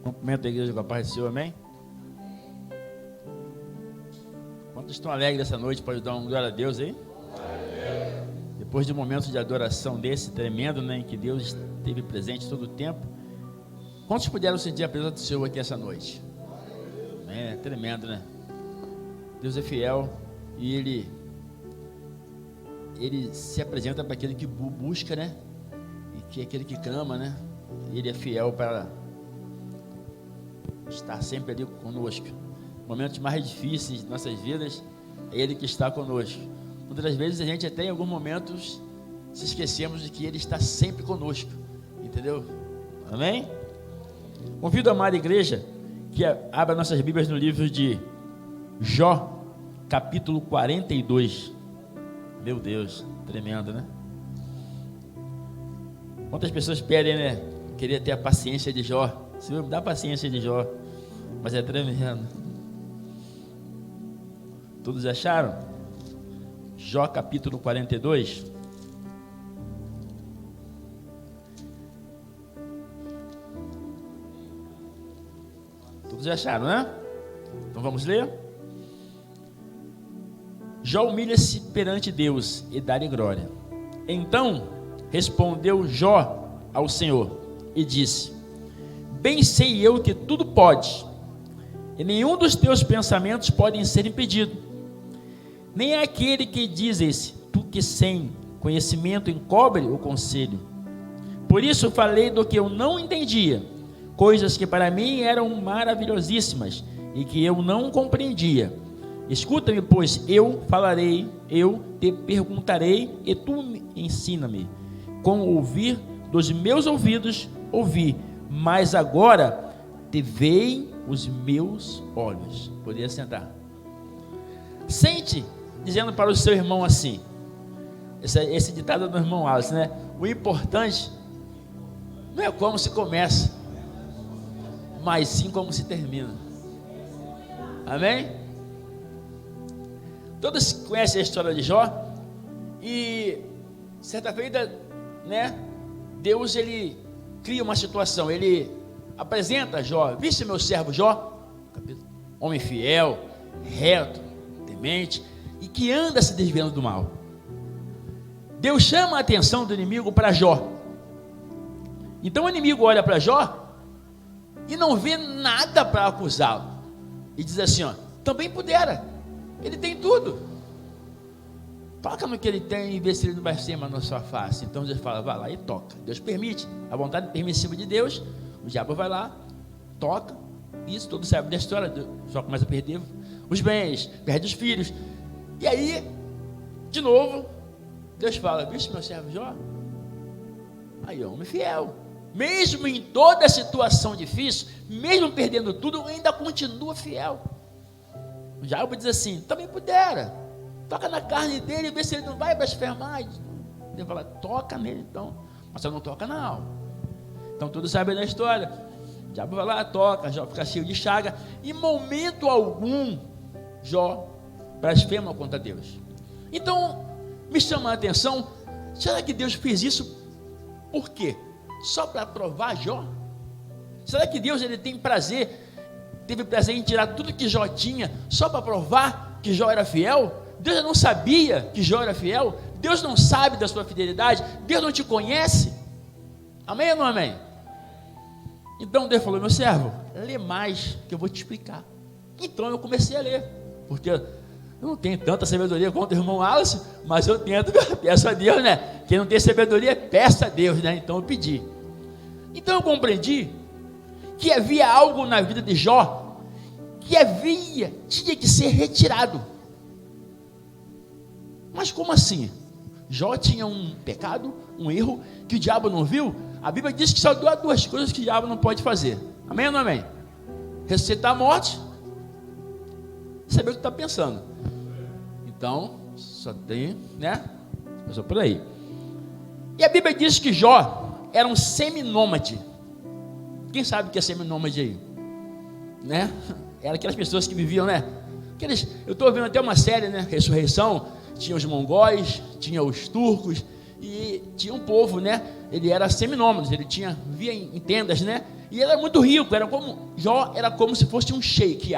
Cumprimento a igreja com a paz do Senhor, amém? Quantos estão alegres essa noite? Pode dar um glória a Deus aí? Depois de um momento de adoração desse tremendo, né, em que Deus esteve presente todo o tempo, quantos puderam sentir a presença do Senhor aqui essa noite? É tremendo, né? Deus é fiel e Ele se apresenta para aquele que busca, né? E que é aquele que clama, né? Ele é fiel para estar sempre ali conosco. Momentos mais difíceis de nossas vidas, é Ele que está conosco. Muitas das vezes a gente até em alguns momentos se esquecemos de que Ele está sempre conosco, entendeu? Amém? Convido a amada igreja que abra nossas Bíblias no livro de Jó, capítulo 42. Meu Deus, tremendo, né? Quantas pessoas pedem, né? Queria ter a paciência de Jó. Senhor, me dá a paciência de Jó. Mas é tremendo. Todos acharam? Jó capítulo 42. Todos acharam, né? Então vamos ler? Jó humilha-se perante Deus e dá-lhe glória. Então respondeu Jó ao Senhor e disse: bem sei eu que tudo pode, e nenhum dos teus pensamentos podem ser impedido. Nem é aquele que dizes, tu que sem conhecimento encobre o conselho. Por isso falei do que eu não entendia, coisas que para mim eram maravilhosíssimas e que eu não compreendia. Escuta-me, pois eu falarei, eu te perguntarei e tu me ensina-me. Com o ouvir dos meus ouvidos ouvi, mas agora te veem os meus olhos. Poderia sentar. Sente, dizendo para o seu irmão assim, esse ditado do irmão Alice, né? O importante não é como se começa, mas sim como se termina. Amém? Todos conhecem a história de Jó. E certa feita, né, Deus ele cria uma situação. Ele apresenta Jó: viste meu servo Jó, homem fiel, reto, temente e que anda se desviando do mal. Deus chama a atenção do inimigo para Jó. Então o inimigo olha para Jó e não vê nada para acusá-lo. E diz assim, ó: também pudera, ele tem tudo. Toca no que ele tem e vê se ele não vai ser na sua face. Então Deus fala: vai lá e toca. Deus permite, a vontade permissiva de Deus. O diabo vai lá, toca. Isso todo sabe da história. Só começa a perder os bens, perde os filhos. E aí, de novo, Deus fala: viste meu servo Jó? Aí, homem fiel. Mesmo em toda situação difícil, mesmo perdendo tudo, ainda continua fiel. O diabo diz assim: também pudera, toca na carne dele e vê se ele não vai blasfemar. Ele fala: toca nele então, mas você não toca na alma. Então todos sabem da história. O diabo vai lá, toca, Jó fica cheio de chaga. Em momento algum, Jó blasfema contra Deus. Então, me chama a atenção, será que Deus fez isso por quê? Só para provar Jó? Será que Deus ele teve prazer em tirar tudo que Jó tinha, só para provar que Jó era fiel? Deus não sabia que Jó era fiel? Deus não sabe da sua fidelidade? Deus não te conhece? Amém ou não amém? Então Deus falou: meu servo, lê mais que eu vou te explicar. Então eu comecei a ler, porque eu não tenho tanta sabedoria quanto o irmão Alice, mas eu tento, peço a Deus, né? Quem não tem sabedoria, peça a Deus, né? Então eu pedi. Então eu compreendi que havia algo na vida de Jó que tinha que ser retirado. Mas como assim? Jó tinha um pecado, um erro que o diabo não viu? A Bíblia diz que só há duas coisas que o diabo não pode fazer. Amém ou não amém? Ressuscitar a morte, saber o que está pensando. Então, só tem, né? Eu sou por aí. E a Bíblia diz que Jó era um seminômade. Quem sabe o que é seminômade aí? Né? Era aquelas pessoas que viviam, né? Eu estou vendo até uma série, né? Ressurreição. Tinha os mongóis, tinha os turcos, e tinha um povo, né? Ele era seminômade, ele vivia em tendas, né? E ele era muito rico, Jó era como se fosse um sheik,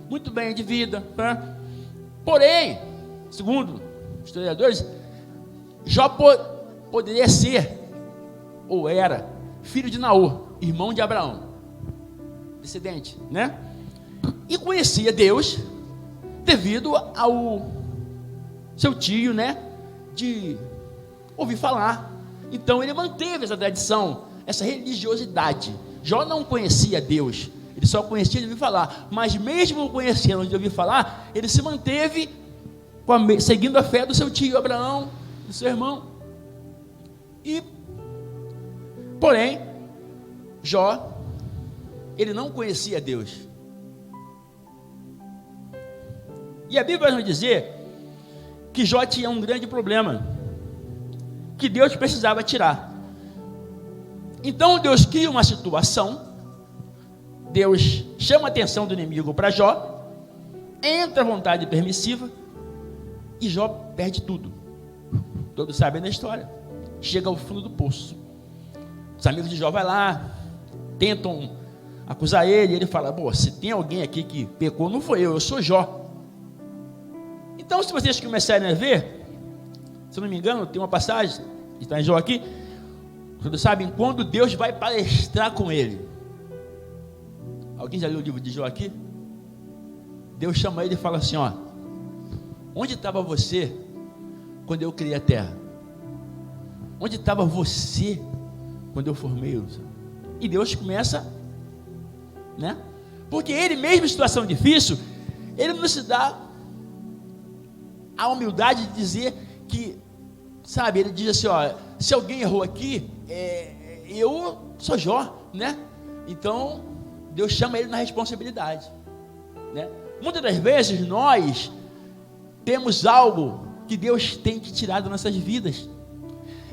muito bem de vida, né? Porém, segundo os historiadores, Jó poderia ser, ou era, filho de Naor, irmão de Abraão, descendente, né? E conhecia Deus devido ao seu tio, né? De ouvir falar. Então ele manteve essa tradição, essa religiosidade. Jó não conhecia Deus, ele só conhecia de ouvir falar. Mas mesmo conhecendo de ouvir falar, ele se manteve seguindo a fé do seu tio Abraão, do seu irmão. Porém, Jó, ele não conhecia Deus. E a Bíblia vai nos dizer que Jó tinha um grande problema, que Deus precisava tirar. Então Deus cria uma situação, Deus chama a atenção do inimigo para Jó, entra a vontade permissiva, e Jó perde tudo. Todos sabem da história. Chega ao fundo do poço. Os amigos de Jó vão lá, tentam acusar ele, e ele fala: se tem alguém aqui que pecou, não foi eu sou Jó. Então, se vocês começarem a ver, se eu não me engano, tem uma passagem que está em Jó aqui, todos sabem, quando Deus vai palestrar com ele. Alguém já leu o livro de Jó aqui? Deus chama ele e fala assim: onde estava você quando eu criei a terra? Onde estava você quando eu formei o... E Deus começa, né? Porque ele mesmo em situação difícil, ele não se dá a humildade de dizer que, sabe, ele diz assim: se alguém errou aqui, eu sou Jó, né? Então Deus chama ele na responsabilidade, né? Muitas das vezes nós temos algo que Deus tem que tirar das nossas vidas.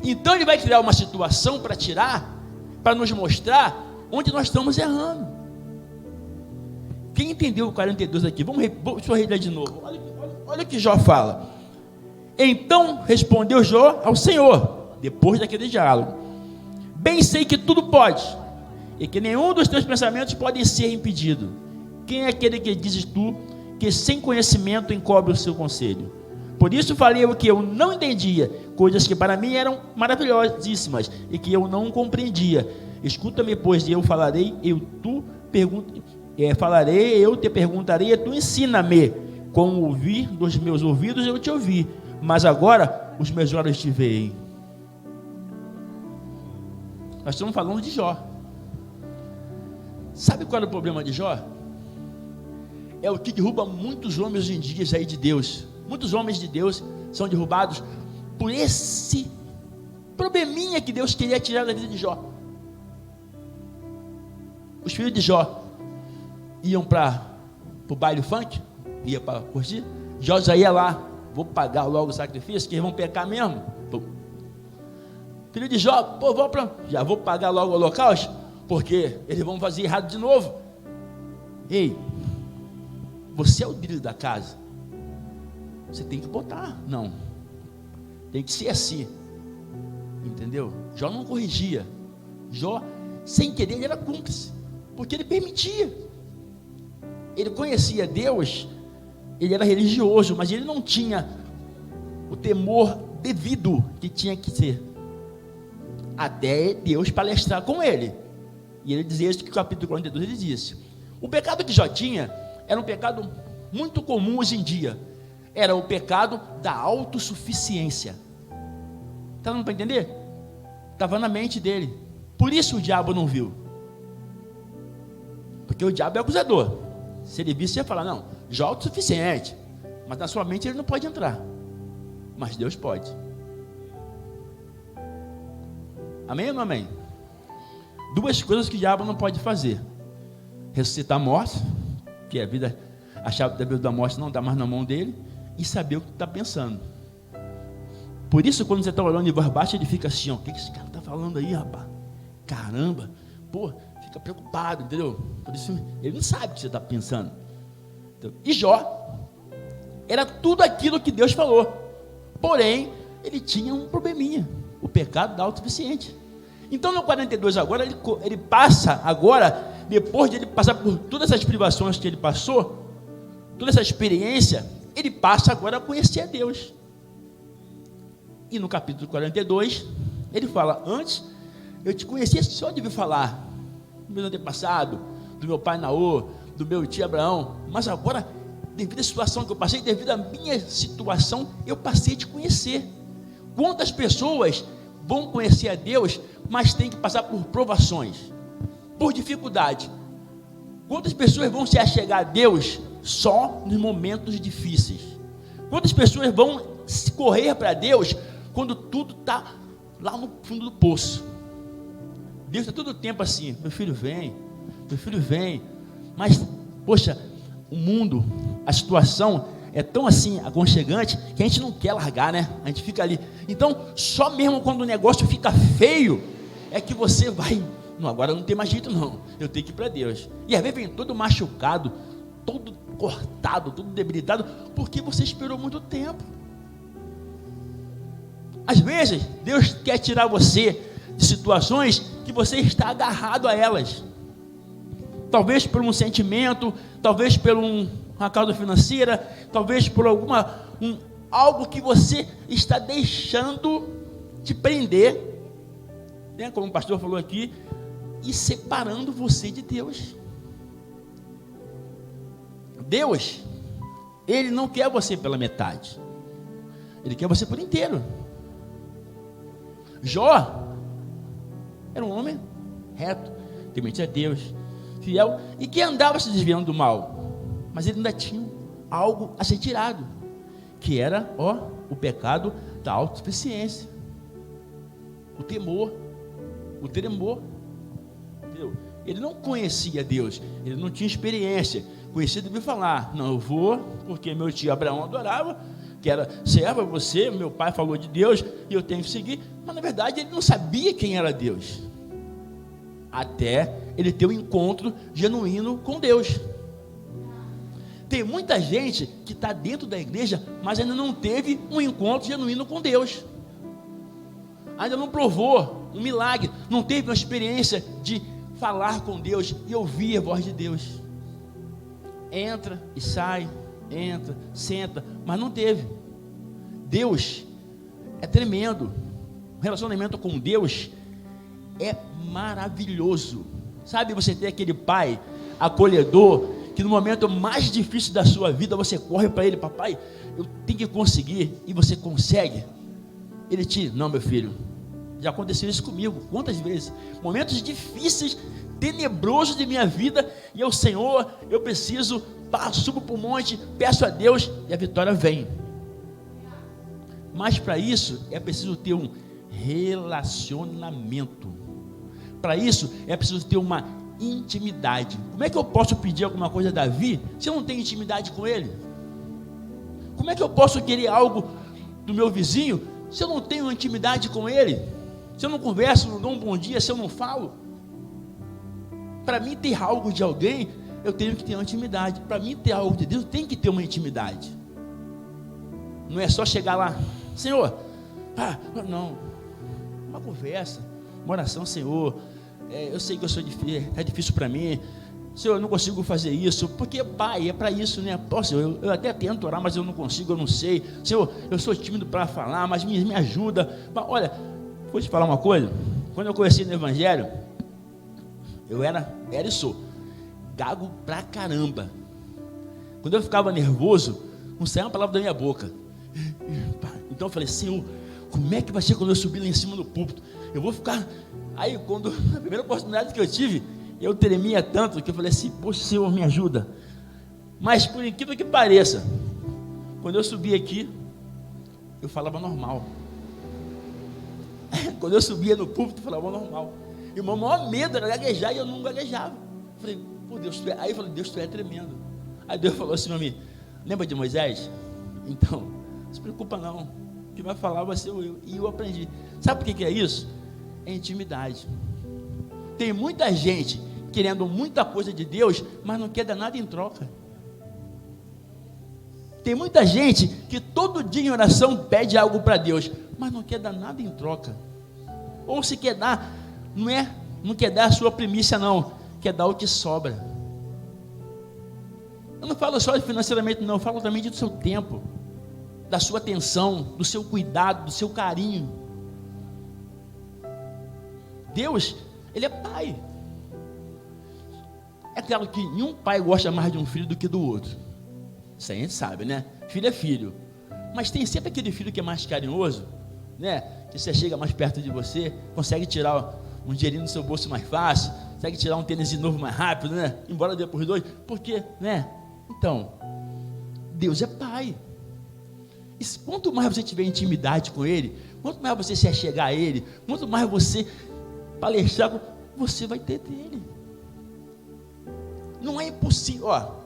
Então ele vai criar uma situação para tirar, para nos mostrar onde nós estamos errando. Quem entendeu o 42 aqui? Deixa eu reler de novo. Olha o que Jó fala. Então respondeu Jó ao Senhor, depois daquele diálogo: bem sei que tudo pode, e que nenhum dos teus pensamentos pode ser impedido. Quem é aquele que dizes tu, que sem conhecimento encobre o seu conselho? Por isso falei o que eu não entendia, coisas que para mim eram maravilhosíssimas, e que eu não compreendia. Escuta-me, pois, e eu falarei, eu te perguntarei, e tu ensina-me. Com o ouvir dos meus ouvidos eu te ouvi, mas agora os meus olhos te veem. Nós estamos falando de Jó. Sabe qual é o problema de Jó? É o que derruba muitos homens hoje em dia aí de Deus. Muitos homens de Deus são derrubados por esse probleminha que Deus queria tirar da vida de Jó. Os filhos de Jó iam para o baile funk, ia para curtir. Jó já ia lá: vou pagar logo o sacrifício, que eles vão pecar mesmo. Filho de Jó: já vou pagar logo o holocausto, porque eles vão fazer errado de novo. Ei, você é o líder da casa, você tem que botar, não, tem que ser assim, entendeu? Jó não corrigia. Jó, sem querer, ele era cúmplice, porque ele permitia. Ele conhecia Deus, ele era religioso, mas ele não tinha o temor devido que tinha que ser, até Deus palestrar com ele. E ele dizia isso, que no capítulo 42 ele disse: o pecado que Jó tinha era um pecado muito comum hoje em dia. Era o pecado da autossuficiência. Está dando para entender? Estava na mente dele. Por isso o diabo não viu, porque o diabo é acusador. Se ele visse, ia falar: não, Jó é autossuficiente, mas na sua mente ele não pode entrar, mas Deus pode. Amém ou não amém? Duas coisas que o diabo não pode fazer: ressuscitar mortos, que a vida, a chave da vida da morte não está mais na mão dele, e saber o que está pensando. Por isso, quando você está olhando em voz baixa, ele fica assim: ó, o que esse cara está falando aí, rapaz? Caramba, fica preocupado, entendeu? Por isso, ele não sabe o que você está pensando. E Jó era tudo aquilo que Deus falou, porém ele tinha um probleminha, o pecado da autossuficiente. Então no 42 agora, ele passa agora, depois de ele passar por todas essas privações que ele passou, toda essa experiência, ele passa agora a conhecer a Deus. E no capítulo 42, ele fala: antes eu te conhecia só de ouvir falar, do meu antepassado, do meu pai Naor, do meu tio Abraão, mas agora, devido à situação que eu passei, devido à minha situação, eu passei a te conhecer. Quantas pessoas vão conhecer a Deus, mas tem que passar por provações, por dificuldade? Quantas pessoas vão se achegar a Deus só nos momentos difíceis? Quantas pessoas vão correr para Deus quando tudo está lá no fundo do poço? Deus está todo o tempo assim: meu filho vem, mas, poxa, o mundo, a situação é tão assim, aconchegante, que a gente não quer largar, né? A gente fica ali. Então, só mesmo quando o negócio fica feio, é que você vai: não, agora não tem mais jeito não, eu tenho que ir para Deus. E às vezes vem todo machucado, todo cortado, todo debilitado, porque você esperou muito tempo. Às vezes, Deus quer tirar você de situações que você está agarrado a elas. Talvez por um sentimento, talvez por uma causa financeira, talvez por algo que você está deixando de prender, né? Como o pastor falou aqui, e separando você de Deus. Deus, Ele não quer você pela metade, Ele quer você por inteiro. Jó era um homem reto, temente a Deus, fiel, e que andava se desviando do mal, mas ele ainda tinha algo a ser tirado, que era o pecado da autossuficiência, o temor, entendeu? Ele não conhecia Deus, ele não tinha experiência, conhecia de ouvir falar: não, eu vou, porque meu tio Abraão adorava, que era servo, você, meu pai falou de Deus, e eu tenho que seguir. Mas na verdade ele não sabia quem era Deus, até ele ter um encontro genuíno com Deus. Tem muita gente que está dentro da igreja, mas ainda não teve um encontro genuíno com Deus, ainda não provou um milagre, não teve uma experiência de falar com Deus e ouvir a voz de Deus. Entra e sai, entra, senta, mas não teve. Deus é tremendo. O relacionamento com Deus é maravilhoso. Sabe, você tem aquele pai acolhedor, que no momento mais difícil da sua vida, você corre para ele: papai, eu tenho que conseguir, e você consegue. Ele não, meu filho, já aconteceu isso comigo, quantas vezes, momentos difíceis, tenebrosos de minha vida, e eu: Senhor, eu preciso, subo para o monte, peço a Deus, e a vitória vem. Mas para isso é preciso ter um relacionamento, para isso é preciso ter uma intimidade. Como é que eu posso pedir alguma coisa a Davi se eu não tenho intimidade com ele? Como é que eu posso querer algo do meu vizinho se eu não tenho intimidade com ele? Se eu não converso, não dou um bom dia, se eu não falo? Para mim ter algo de alguém, eu tenho que ter uma intimidade. Para mim ter algo de Deus, eu tenho que ter uma intimidade. Não é só chegar lá: Senhor, não, uma conversa, uma oração: Senhor, eu sei que eu sou difícil, é difícil para mim, Senhor, eu não consigo fazer isso, porque pai, é para isso, né? Senhor, eu até tento orar, mas eu não consigo, eu não sei, Senhor, eu sou tímido para falar, mas me ajuda. Olha, vou te falar uma coisa: quando eu conheci no Evangelho, eu era e sou gago pra caramba. Quando eu ficava nervoso, não saía uma palavra da minha boca. Então eu falei: Senhor, como é que vai ser quando eu subir lá em cima do púlpito? Eu vou ficar... Aí, a primeira oportunidade que eu tive, eu tremia tanto que eu falei assim: poxa, Senhor, me ajuda. Mas por incrível que pareça, quando eu subi aqui, eu falava normal. Quando eu subia no púlpito, eu falava normal. E o meu maior medo era gaguejar, e eu não gaguejava. Eu falei: pô, Deus, aí eu falei: Deus, tu é tremendo. Aí Deus falou assim para mim: lembra de Moisés? Então, não se preocupa não, o que vai falar vai ser eu. E eu aprendi. Sabe por que é isso? É intimidade. Tem muita gente querendo muita coisa de Deus, mas não quer dar nada em troca. Tem muita gente que todo dia em oração pede algo para Deus, mas não quer dar nada em troca. Ou se quer dar, não quer dar a sua primícia não, quer dar o que sobra. Eu não falo só financeiramente não, eu falo também do seu tempo, da sua atenção, do seu cuidado, do seu carinho. Deus, Ele é pai. É claro que nenhum pai gosta mais de um filho do que do outro. Isso aí a gente sabe, né? Filho é filho. Mas tem sempre aquele filho que é mais carinhoso, né? Que você chega mais perto de você, consegue tirar um dinheirinho do seu bolso mais fácil, consegue tirar um tênis novo mais rápido, né? Embora dê por dois. Por quê? Né? Então, Deus é pai. E quanto mais você tiver intimidade com Ele, quanto mais você se achegar a Ele, quanto mais você palestrar, você vai ter dele. Não é impossível, ó,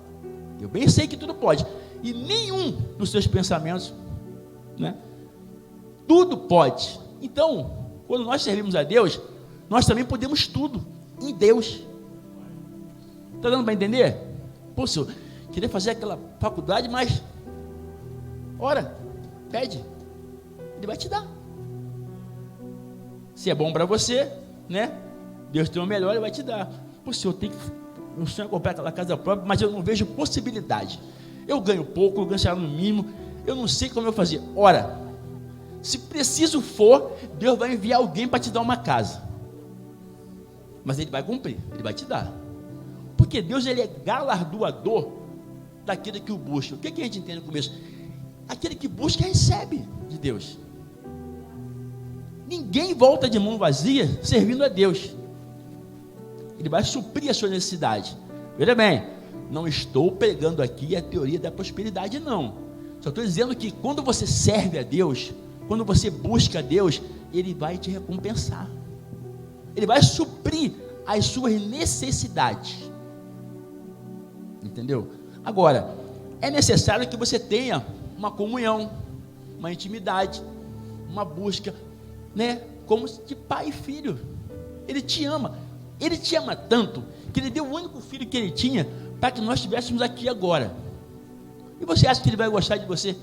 eu bem sei que tudo pode, e nenhum dos seus pensamentos, né? Tudo pode. Então, quando nós servimos a Deus, nós também podemos tudo em Deus. Está dando para entender? Pô, senhor, queria fazer aquela faculdade, mas ora, pede, Ele vai te dar. Se é bom para você, né? Deus tem o melhor, Ele vai te dar. Pô, senhor, o sonho é comprar aquela casa própria, mas eu não vejo possibilidade. Eu ganho pouco, eu ganho salário no mínimo, eu não sei como eu fazer. Ora, se preciso for, Deus vai enviar alguém para te dar uma casa. Mas Ele vai cumprir, Ele vai te dar. Porque Deus, Ele é galardoador daquele que o busca. O que a gente entende no começo? Aquele que busca recebe de Deus. Ninguém volta de mão vazia servindo a Deus. Ele vai suprir a sua necessidade. Veja bem, não estou pregando aqui a teoria da prosperidade, não. Só estou dizendo que quando você serve a Deus, quando você busca a Deus, Ele vai te recompensar. Ele vai suprir as suas necessidades. Entendeu? Agora, é necessário que você tenha uma comunhão, uma intimidade, uma busca, né? Como de pai e filho. Ele te ama. Ele te ama tanto que Ele deu o único filho que Ele tinha para que nós estivéssemos aqui agora. E você acha que Ele vai gostar de você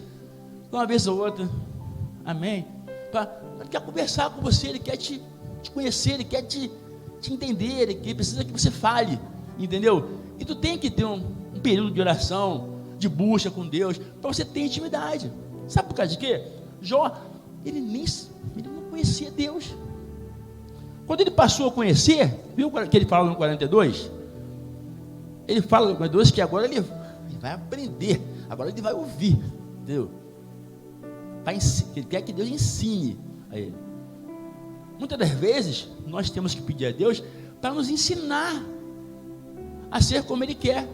uma vez ou outra? Amém? Ele quer conversar com você, Ele quer te conhecer, Ele quer te entender, Ele precisa que você fale, entendeu? E tu tem que ter um período de oração, de busca com Deus, para você ter intimidade. Sabe por causa de quê? Jó, ele não conhecia Deus. Quando ele passou a conhecer, viu o que ele fala no 42? Ele fala no 42 que agora ele vai aprender, agora ele vai ouvir, entendeu? Ele quer que Deus ensine a ele. Muitas das vezes, nós temos que pedir a Deus para nos ensinar a ser como Ele quer.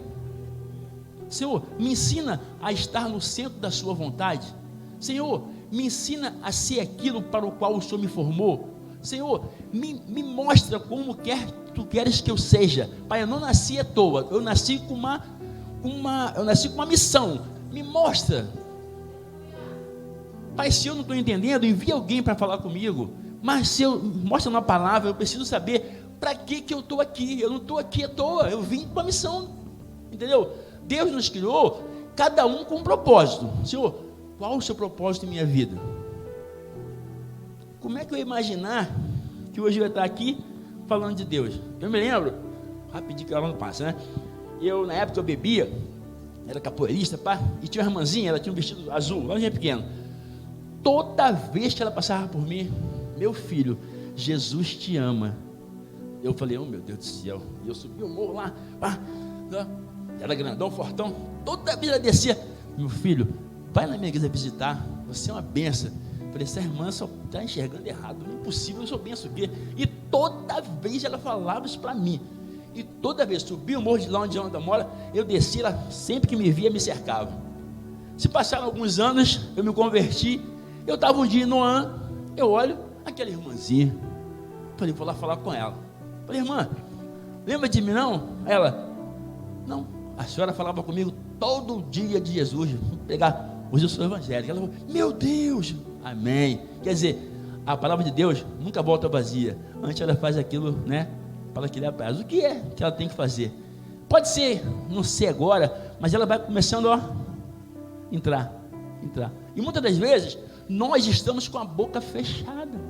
Senhor, me ensina a estar no centro da sua vontade. Senhor, me ensina a ser aquilo para o qual o Senhor me formou. Senhor, me mostra como tu queres que eu seja. Pai, eu não nasci à toa, eu nasci com uma missão. Me mostra. Pai, se eu não estou entendendo, envia alguém para falar comigo. Mas se eu mostra uma palavra, eu preciso saber para que eu estou aqui. Eu não estou aqui à toa, eu vim com uma missão. Entendeu? Deus nos criou, cada um com um propósito. Senhor, qual o seu propósito em minha vida? Como é que eu ia imaginar que hoje eu ia estar aqui falando de Deus? Eu me lembro, rapidinho que ela não passa, né? Na época eu bebia, era capoeirista, pá, e tinha uma irmãzinha, ela tinha um vestido azul, lá no pequeno. Toda vez que ela passava por mim, meu filho, Jesus te ama. Eu falei, oh meu Deus do céu. E eu subi o morro lá, pá, era grandão, fortão. Toda vez ela descia, meu filho, vai na minha igreja visitar, você é uma benção. Eu falei, essa irmã só está enxergando errado, não é possível, eu sou benção o quê? E toda vez ela falava isso para mim. E toda vez, subia o morro de lá onde ela mora, eu descia, ela sempre que me via, me cercava. Se passaram alguns anos, eu me converti, eu estava um dia em Noã, eu olho, aquela irmãzinha, falei, vou lá falar com ela. Falei, irmã, lembra de mim não? Ela, não, a senhora falava comigo todo dia de Jesus, vou pegar, hoje eu sou evangélico. Ela falou, meu Deus, amém. Quer dizer, a palavra de Deus nunca volta vazia, antes ela faz aquilo, né, para que lhe apraz. O que é que ela tem que fazer? Pode ser, não sei agora, mas ela vai começando, ó, entrar. E muitas das vezes, nós estamos com a boca fechada.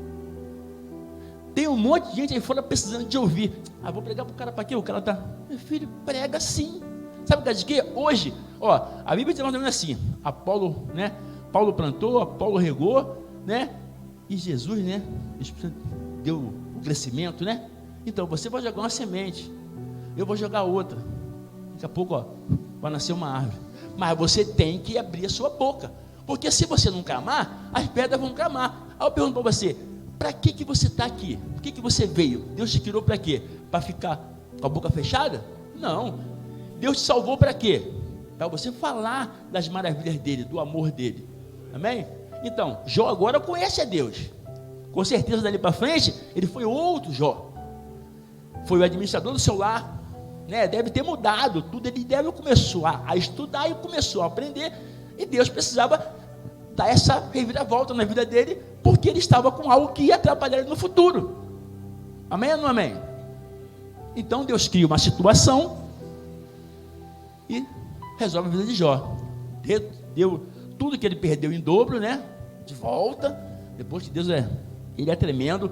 Tem um monte de gente aí fora precisando de ouvir. Vou pregar para o cara para quê? O cara está, meu filho, prega sim. Sabe por causa de quê? Hoje, a Bíblia diz mais ou menos assim, Apolo, né? Paulo plantou, Apolo regou, né? E Jesus, né? Deu o crescimento, né? Então, você vai jogar uma semente, eu vou jogar outra. Daqui a pouco, vai nascer uma árvore. Mas você tem que abrir a sua boca. Porque se você não clamar, as pedras vão clamar. Aí eu pergunto para você, para que você está aqui? Por que você veio? Deus te criou para quê? Para ficar com a boca fechada? Não. Deus te salvou para quê? Para você falar das maravilhas dele, do amor dele. Amém? Então, Jó agora conhece a Deus. Com certeza dali para frente, ele foi outro Jó. Foi o administrador do seu lar, né? Deve ter mudado tudo. Ele começou a estudar e começou a aprender. E Deus precisava dar essa reviravolta na vida dele, porque ele estava com algo que ia atrapalhar ele no futuro. Amém ou não amém? Então Deus cria uma situação e resolve a vida de Jó. Deu tudo que ele perdeu em dobro, né? De volta. Depois que Deus ele é tremendo.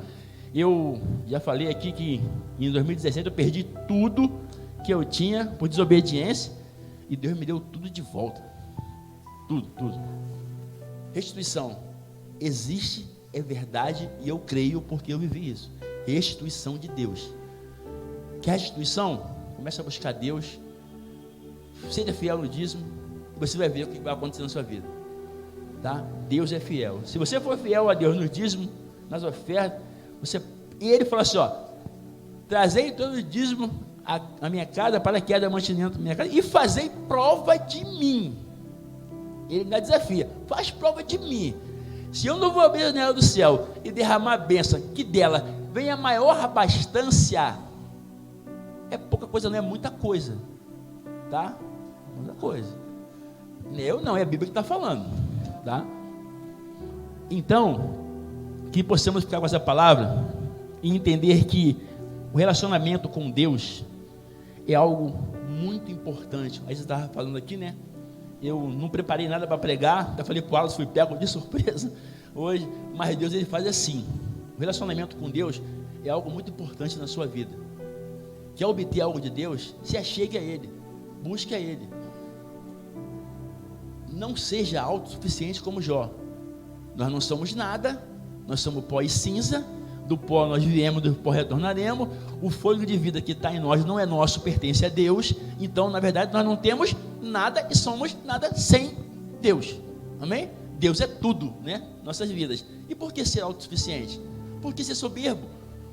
Eu já falei aqui que em 2017 eu perdi tudo que eu tinha por desobediência, e Deus me deu tudo de volta. Tudo. Restituição existe, é verdade, e eu creio porque eu vivi isso. Restituição de Deus. Quer restituição? Comece a buscar Deus, seja fiel no dízimo, e você vai ver o que vai acontecer na sua vida, tá? Deus é fiel. Se você for fiel a Deus no dízimo, nas ofertas, e ele falou assim, trazei todo o dízimo a minha casa, para que haja mantimento da minha casa, e fazei prova de mim. Ele ainda desafia, faz prova de mim. Se eu não vou abrir a janela do céu e derramar a bênção, que dela venha a maior abastância, é pouca coisa, não é muita coisa, tá? Muita coisa. Eu não, é a Bíblia que está falando, tá? Então, que possamos ficar com essa palavra e entender que o relacionamento com Deus é algo muito importante. Aí você estava falando aqui, né? Eu não preparei nada para pregar, já falei para o Alas, fui pego de surpresa hoje, mas Deus, ele faz assim. O relacionamento com Deus é algo muito importante na sua vida. Quer obter algo de Deus? Se achegue a Ele, busque a Ele. Não seja autossuficiente como Jó. Nós não somos nada, nós somos pó e cinza. Do pó nós viemos, do pó retornaremos. O fôlego de vida que está em nós não é nosso, pertence a Deus. Então, na verdade, nós não temos nada e somos nada sem Deus. Amém? Deus é tudo, né? Nossas vidas. E por que ser autossuficiente? Por que ser soberbo?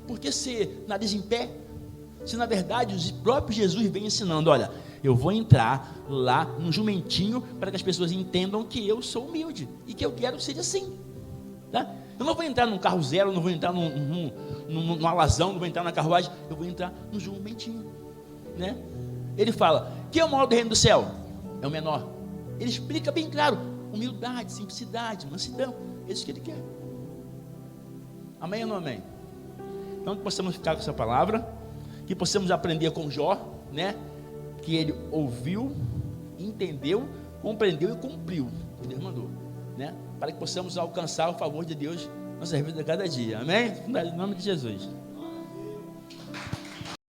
Por que ser nariz em pé? Se na verdade o próprio Jesus vem ensinando, olha, eu vou entrar lá no jumentinho para que as pessoas entendam que eu sou humilde e que eu quero que seja assim, tá? Eu não vou entrar num carro zero, não vou entrar num alazão, não vou entrar na carruagem, eu vou entrar no jumentinho, né? Ele fala, quem é o maior do reino do céu? É o menor. Ele explica bem claro, humildade, simplicidade, mansidão, é isso que ele quer. Amém ou não amém? Então que possamos ficar com essa palavra, que possamos aprender com Jó, né? Que ele ouviu, entendeu, compreendeu e cumpriu o que Deus mandou, né? Para que possamos alcançar o favor de Deus na nossa vida de cada dia. Amém? Em nome de Jesus.